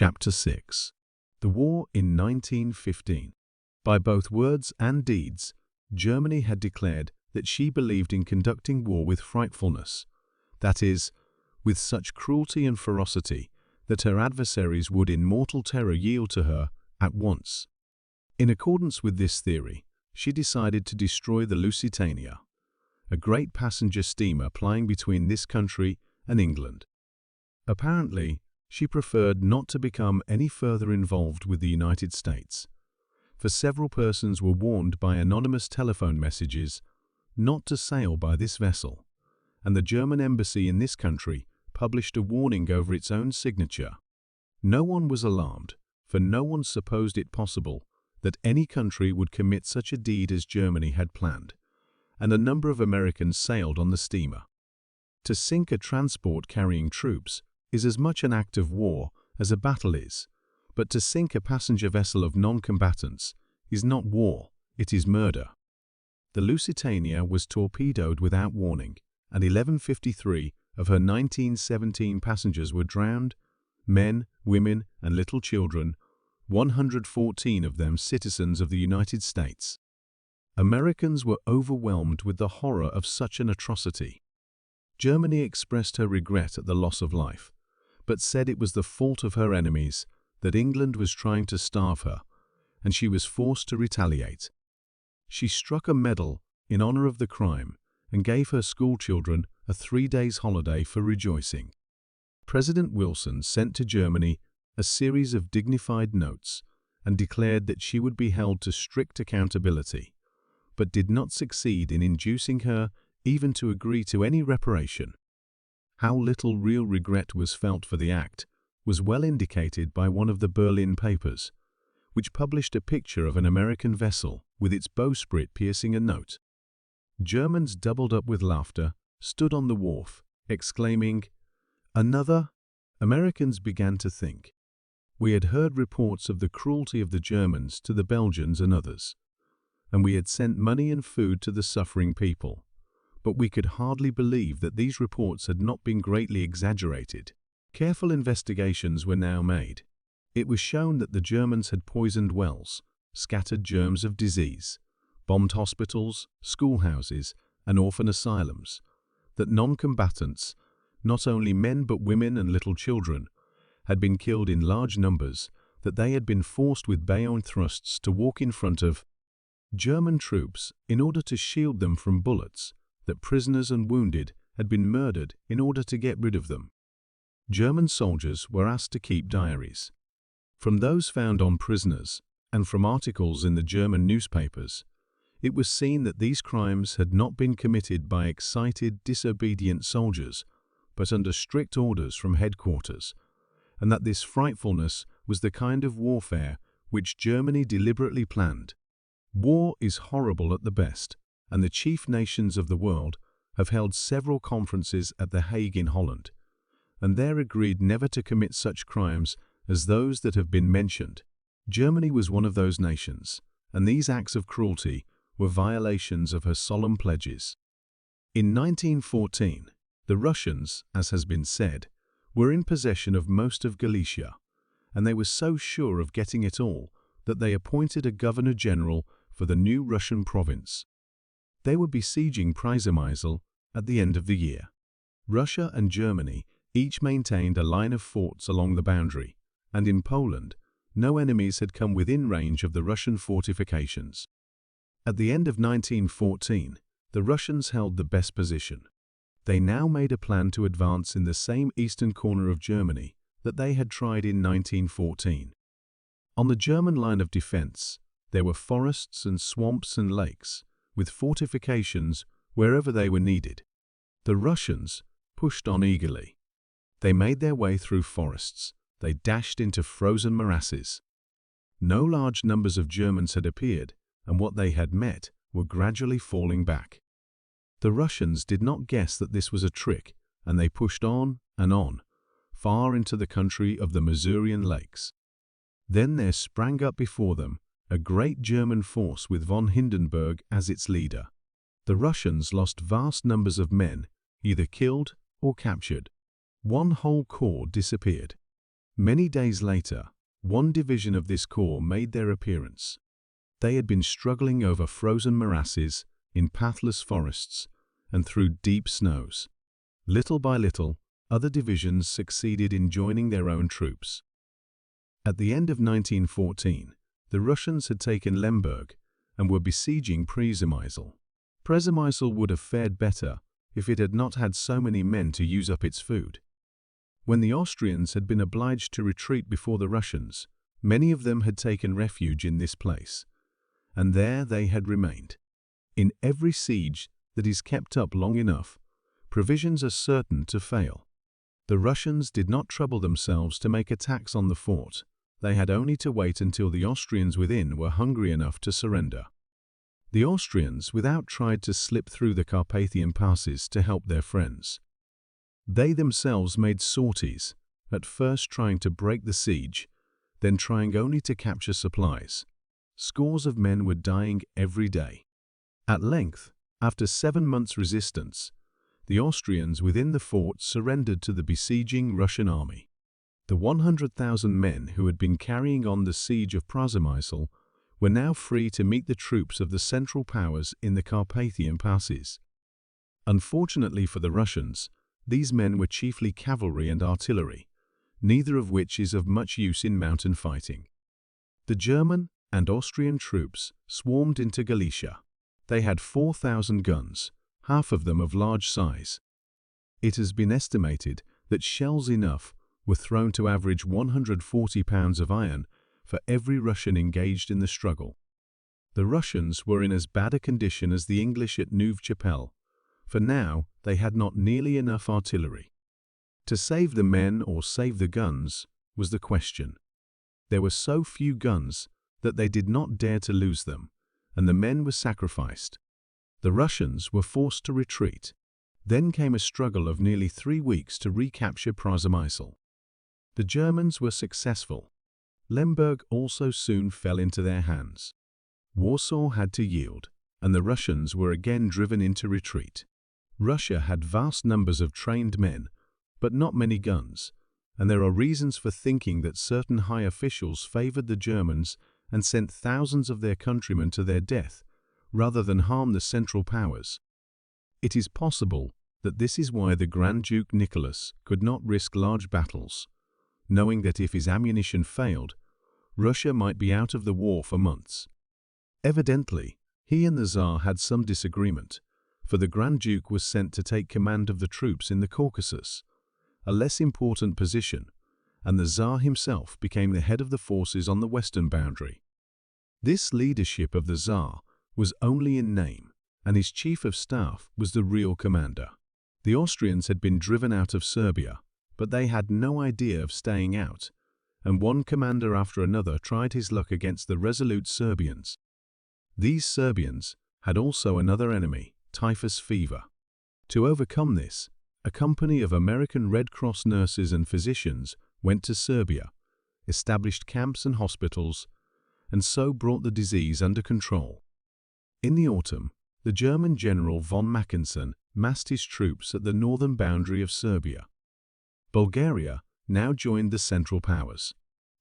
Chapter 6. The War in 1915. By both words and deeds, Germany had declared that she believed in conducting war with frightfulness, that is, with such cruelty and ferocity that her adversaries would in mortal terror yield to her at once. In accordance with this theory, she decided to destroy the Lusitania, a great passenger steamer plying between this country and England. Apparently, she preferred not to become any further involved with the United States, for several persons were warned by anonymous telephone messages not to sail by this vessel, and the German embassy in this country published a warning over its own signature. No one was alarmed, for no one supposed it possible that any country would commit such a deed as Germany had planned, and a number of Americans sailed on the steamer. To sink a transport carrying troops is as much an act of war as a battle is, but to sink a passenger vessel of non-combatants is not war, it is murder. The Lusitania was torpedoed without warning, and 1153 of her 1917 passengers were drowned, men, women, and little children, 114 of them citizens of the United States. Americans were overwhelmed with the horror of such an atrocity. Germany expressed her regret at the loss of life, but said it was the fault of her enemies that England was trying to starve her, and she was forced to retaliate. She struck a medal in honor of the crime and gave her schoolchildren a 3-day holiday for rejoicing. President Wilson sent to Germany a series of dignified notes and declared that she would be held to strict accountability, but did not succeed in inducing her even to agree to any reparation. How little real regret was felt for the act was well indicated by one of the Berlin papers, which published a picture of an American vessel with its bowsprit piercing a note. Germans, doubled up with laughter, stood on the wharf, exclaiming, "Another?" Americans began to think. We had heard reports of the cruelty of the Germans to the Belgians and others, and we had sent money and food to the suffering people. But we could hardly believe that these reports had not been greatly exaggerated. Careful investigations were now made. It was shown that the Germans had poisoned wells, scattered germs of disease, bombed hospitals, schoolhouses, and orphan asylums, that non-combatants, not only men but women and little children, had been killed in large numbers, that they had been forced with bayonet thrusts to walk in front of German troops in order to shield them from bullets, that prisoners and wounded had been murdered in order to get rid of them. German soldiers were asked to keep diaries. From those found on prisoners, and from articles in the German newspapers, it was seen that these crimes had not been committed by excited, disobedient soldiers, but under strict orders from headquarters, and that this frightfulness was the kind of warfare which Germany deliberately planned. War is horrible at the best, and the chief nations of the world have held several conferences at The Hague in Holland, and there agreed never to commit such crimes as those that have been mentioned. Germany was one of those nations, and these acts of cruelty were violations of her solemn pledges. In 1914, the Russians, as has been said, were in possession of most of Galicia, and they were so sure of getting it all that they appointed a governor-general for the new Russian province. They were besieging Przemysl at the end of the year. Russia and Germany each maintained a line of forts along the boundary, and in Poland, no enemies had come within range of the Russian fortifications. At the end of 1914, the Russians held the best position. They now made a plan to advance in the same eastern corner of Germany that they had tried in 1914. On the German line of defense, there were forests and swamps and lakes, with fortifications wherever they were needed. The Russians pushed on eagerly. They made their way through forests. They dashed into frozen morasses. No large numbers of Germans had appeared, and what they had met were gradually falling back. The Russians did not guess that this was a trick, and they pushed on and on, far into the country of the Masurian lakes. Then there sprang up before them a great German force with von Hindenburg as its leader. The Russians lost vast numbers of men, either killed or captured. One whole corps disappeared. Many days later, one division of this corps made their appearance. They had been struggling over frozen morasses, in pathless forests, and through deep snows. Little by little, other divisions succeeded in joining their own troops. At the end of 1914, the Russians had taken Lemberg and were besieging Przemysl. Przemysl would have fared better if it had not had so many men to use up its food. When the Austrians had been obliged to retreat before the Russians, many of them had taken refuge in this place, and there they had remained. In every siege that is kept up long enough, provisions are certain to fail. The Russians did not trouble themselves to make attacks on the fort. They had only to wait until the Austrians within were hungry enough to surrender. The Austrians without tried to slip through the Carpathian passes to help their friends. They themselves made sorties, at first trying to break the siege, then trying only to capture supplies. Scores of men were dying every day. At length, after 7 months' resistance, the Austrians within the fort surrendered to the besieging Russian army. The 100,000 men who had been carrying on the siege of Przemysl were now free to meet the troops of the Central Powers in the Carpathian passes. Unfortunately for the Russians, these men were chiefly cavalry and artillery, neither of which is of much use in mountain fighting. The German and Austrian troops swarmed into Galicia. They had 4,000 guns, half of them of large size. It has been estimated that shells enough were thrown to average 140 pounds of iron for every Russian engaged in the struggle. The Russians were in as bad a condition as the English at Neuve-Chapelle, for now they had not nearly enough artillery. To save the men or save the guns was the question. There were so few guns that they did not dare to lose them, and the men were sacrificed. The Russians were forced to retreat. Then came a struggle of nearly 3 weeks to recapture Przemysl. The Germans were successful. Lemberg also soon fell into their hands. Warsaw had to yield, and the Russians were again driven into retreat. Russia had vast numbers of trained men, but not many guns, and there are reasons for thinking that certain high officials favored the Germans and sent thousands of their countrymen to their death, rather than harm the Central Powers. It is possible that this is why the Grand Duke Nicholas could not risk large battles, knowing that if his ammunition failed, Russia might be out of the war for months. Evidently, he and the Tsar had some disagreement, for the Grand Duke was sent to take command of the troops in the Caucasus, a less important position, and the Tsar himself became the head of the forces on the western boundary. This leadership of the Tsar was only in name, and his chief of staff was the real commander. The Austrians had been driven out of Serbia, but they had no idea of staying out, and one commander after another tried his luck against the resolute Serbians. These Serbians had also another enemy, typhus fever. To overcome this, a company of American Red Cross nurses and physicians went to Serbia, established camps and hospitals, and so brought the disease under control. In the autumn, the German general von Mackensen massed his troops at the northern boundary of Serbia. Bulgaria now joined the Central Powers.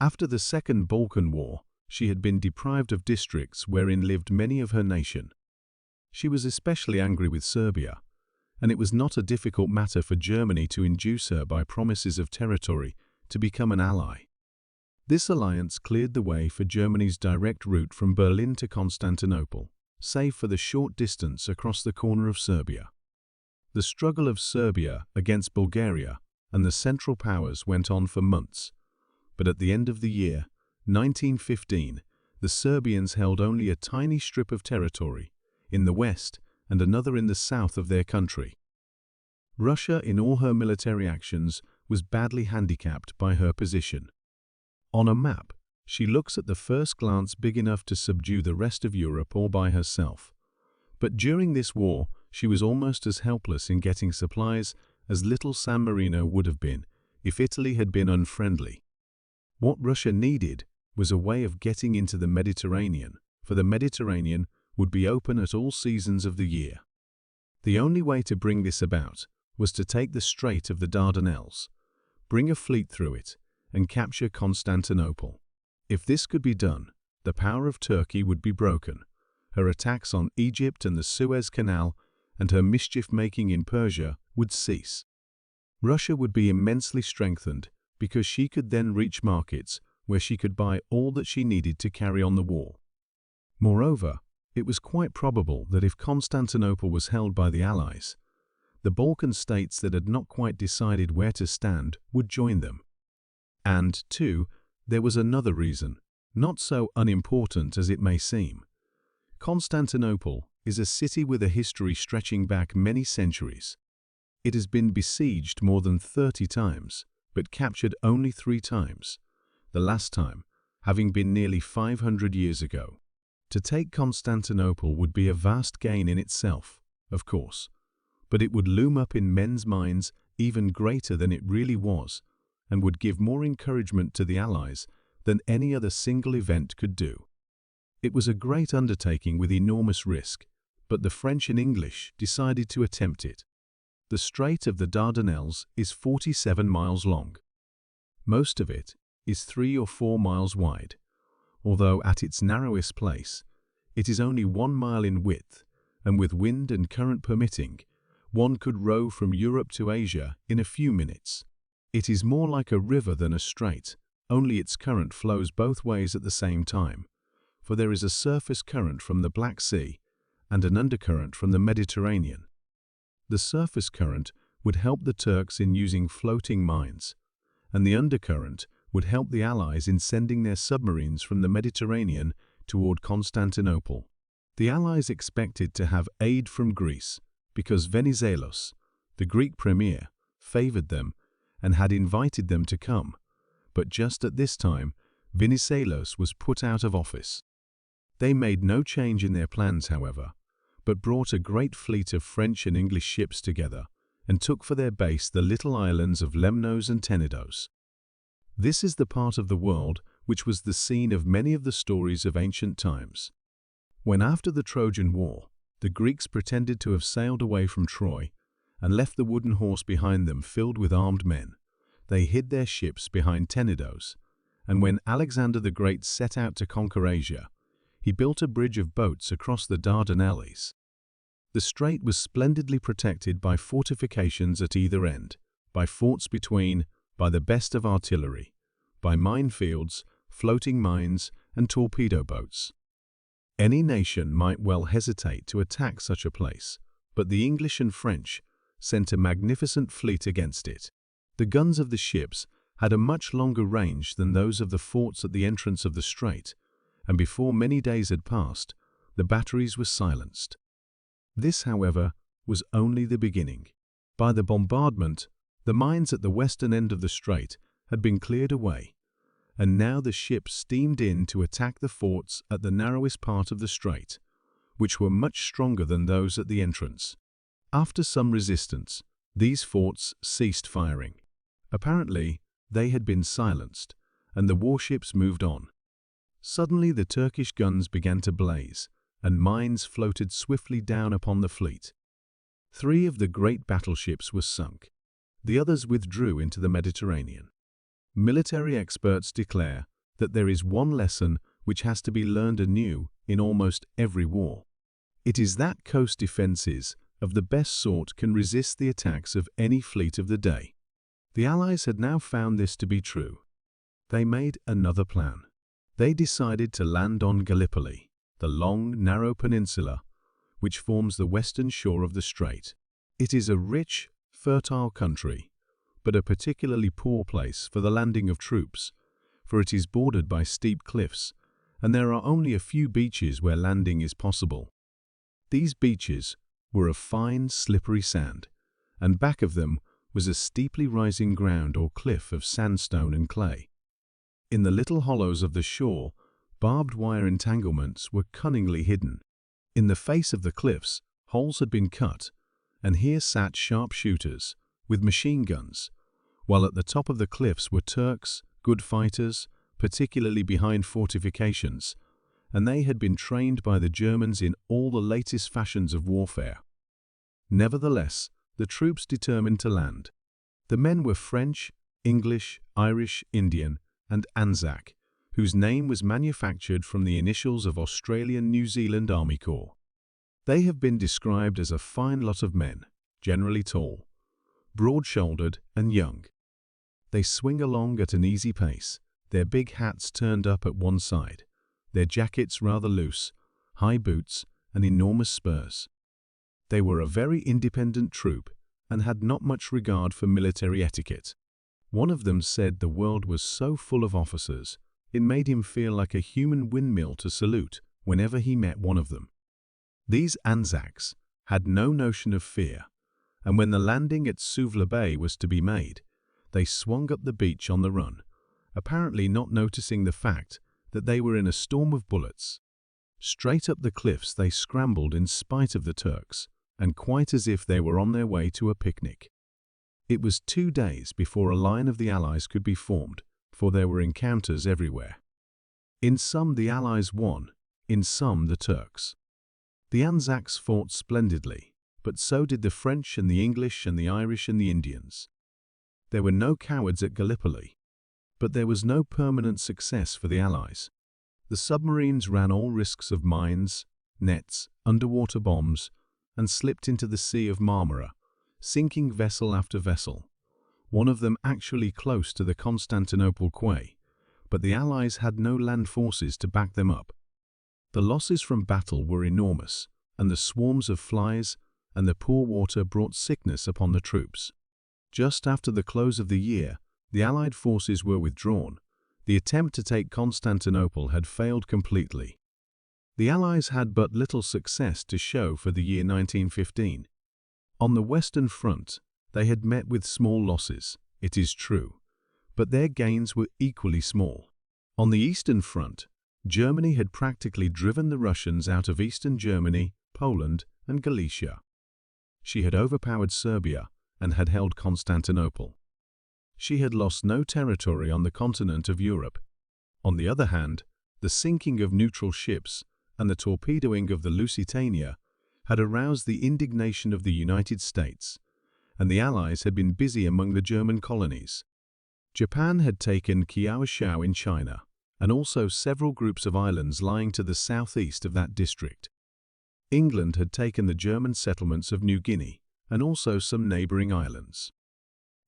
After the Second Balkan War, she had been deprived of districts wherein lived many of her nation. She was especially angry with Serbia, and it was not a difficult matter for Germany to induce her by promises of territory to become an ally. This alliance cleared the way for Germany's direct route from Berlin to Constantinople, save for the short distance across the corner of Serbia. The struggle of Serbia against Bulgaria and the Central Powers went on for months, but at the end of the year, 1915, the Serbians held only a tiny strip of territory in the west and another in the south of their country. Russia, in all her military actions, was badly handicapped by her position. On a map, she looks at the first glance big enough to subdue the rest of Europe all by herself. But during this war, she was almost as helpless in getting supplies as little San Marino would have been if Italy had been unfriendly. What Russia needed was a way of getting into the Mediterranean, for the Mediterranean would be open at all seasons of the year. The only way to bring this about was to take the Strait of the Dardanelles, bring a fleet through it, and capture Constantinople. If this could be done, the power of Turkey would be broken, her attacks on Egypt and the Suez Canal and her mischief-making in Persia would cease. Russia would be immensely strengthened because she could then reach markets where she could buy all that she needed to carry on the war. Moreover, it was quite probable that if Constantinople was held by the Allies, the Balkan states that had not quite decided where to stand would join them. And, too, there was another reason, not so unimportant as it may seem. Constantinople is a city with a history stretching back many centuries. It has been besieged more than 30 times, but captured only 3 times, the last time having been nearly 500 years ago. To take Constantinople would be a vast gain in itself, of course, but it would loom up in men's minds even greater than it really was, and would give more encouragement to the Allies than any other single event could do. It was a great undertaking with enormous risk, but the French and English decided to attempt it. The Strait of the Dardanelles is 47 miles long. Most of it is 3 or 4 miles wide, although at its narrowest place, it is only 1 mile in width, and with wind and current permitting, one could row from Europe to Asia in a few minutes. It is more like a river than a strait, only its current flows both ways at the same time, for there is a surface current from the Black Sea and an undercurrent from the Mediterranean. The surface current would help the Turks in using floating mines, and the undercurrent would help the Allies in sending their submarines from the Mediterranean toward Constantinople. The Allies expected to have aid from Greece because Venizelos, the Greek premier, favored them and had invited them to come, but just at this time, Venizelos was put out of office. They made no change in their plans, however, but brought a great fleet of French and English ships together and took for their base the little islands of Lemnos and Tenedos. This is the part of the world which was the scene of many of the stories of ancient times. When after the Trojan War, the Greeks pretended to have sailed away from Troy and left the wooden horse behind them filled with armed men, they hid their ships behind Tenedos, and when Alexander the Great set out to conquer Asia, he built a bridge of boats across the Dardanelles. The strait was splendidly protected by fortifications at either end, by forts between, by the best of artillery, by minefields, floating mines, and torpedo boats. Any nation might well hesitate to attack such a place, but the English and French sent a magnificent fleet against it. The guns of the ships had a much longer range than those of the forts at the entrance of the strait, and before many days had passed, the batteries were silenced. This, however, was only the beginning. By the bombardment, the mines at the western end of the strait had been cleared away, and now the ships steamed in to attack the forts at the narrowest part of the strait, which were much stronger than those at the entrance. After some resistance, these forts ceased firing. Apparently, they had been silenced, and the warships moved on. Suddenly the Turkish guns began to blaze, and mines floated swiftly down upon the fleet. 3 of the great battleships were sunk. The others withdrew into the Mediterranean. Military experts declare that there is one lesson which has to be learned anew in almost every war. It is that coast defenses of the best sort can resist the attacks of any fleet of the day. The Allies had now found this to be true. They made another plan. They decided to land on Gallipoli, the long, narrow peninsula which forms the western shore of the strait. It is a rich, fertile country, but a particularly poor place for the landing of troops, for it is bordered by steep cliffs, and there are only a few beaches where landing is possible. These beaches were of fine, slippery sand, and back of them was a steeply rising ground or cliff of sandstone and clay. In the little hollows of the shore, barbed wire entanglements were cunningly hidden. In the face of the cliffs, holes had been cut, and here sat sharpshooters with machine guns, while at the top of the cliffs were Turks, good fighters, particularly behind fortifications, and they had been trained by the Germans in all the latest fashions of warfare. Nevertheless, the troops determined to land. The men were French, English, Irish, Indian, and Anzac, whose name was manufactured from the initials of Australian New Zealand Army Corps. They have been described as a fine lot of men, generally tall, broad-shouldered, and young. They swing along at an easy pace, their big hats turned up at one side, their jackets rather loose, high boots, and enormous spurs. They were a very independent troop and had not much regard for military etiquette. One of them said the world was so full of officers, it made him feel like a human windmill to salute whenever he met one of them. These Anzacs had no notion of fear, and when the landing at Suvla Bay was to be made, they swung up the beach on the run, apparently not noticing the fact that they were in a storm of bullets. Straight up the cliffs they scrambled in spite of the Turks, and quite as if they were on their way to a picnic. It was 2 days before a line of the Allies could be formed, for there were encounters everywhere. In some the Allies won, in some the Turks. The Anzacs fought splendidly, but so did the French and the English and the Irish and the Indians. There were no cowards at Gallipoli, but there was no permanent success for the Allies. The submarines ran all risks of mines, nets, underwater bombs, and slipped into the Sea of Marmara, sinking vessel after vessel, one of them actually close to the Constantinople quay, but the Allies had no land forces to back them up. The losses from battle were enormous, and the swarms of flies and the poor water brought sickness upon the troops. Just after the close of the year, the Allied forces were withdrawn. The attempt to take Constantinople had failed completely. The Allies had but little success to show for the year 1915. On the Western Front, they had met with small losses, it is true, but their gains were equally small. On the Eastern Front, Germany had practically driven the Russians out of Eastern Germany, Poland, and Galicia. She had overpowered Serbia and had held Constantinople. She had lost no territory on the continent of Europe. On the other hand, the sinking of neutral ships and the torpedoing of the Lusitania had aroused the indignation of the United States, and the Allies had been busy among the German colonies. Japan had taken Kiaoshao in China, and also several groups of islands lying to the southeast of that district. England had taken the German settlements of New Guinea, and also some neighboring islands.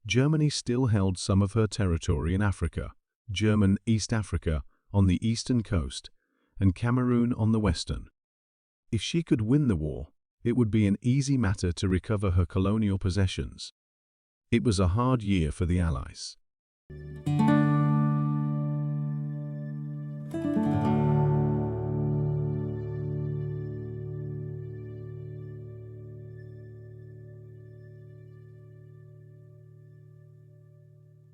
Germany still held some of her territory in Africa, German East Africa on the eastern coast, and Cameroon on the western. If she could win the war, it would be an easy matter to recover her colonial possessions. It was a hard year for the Allies.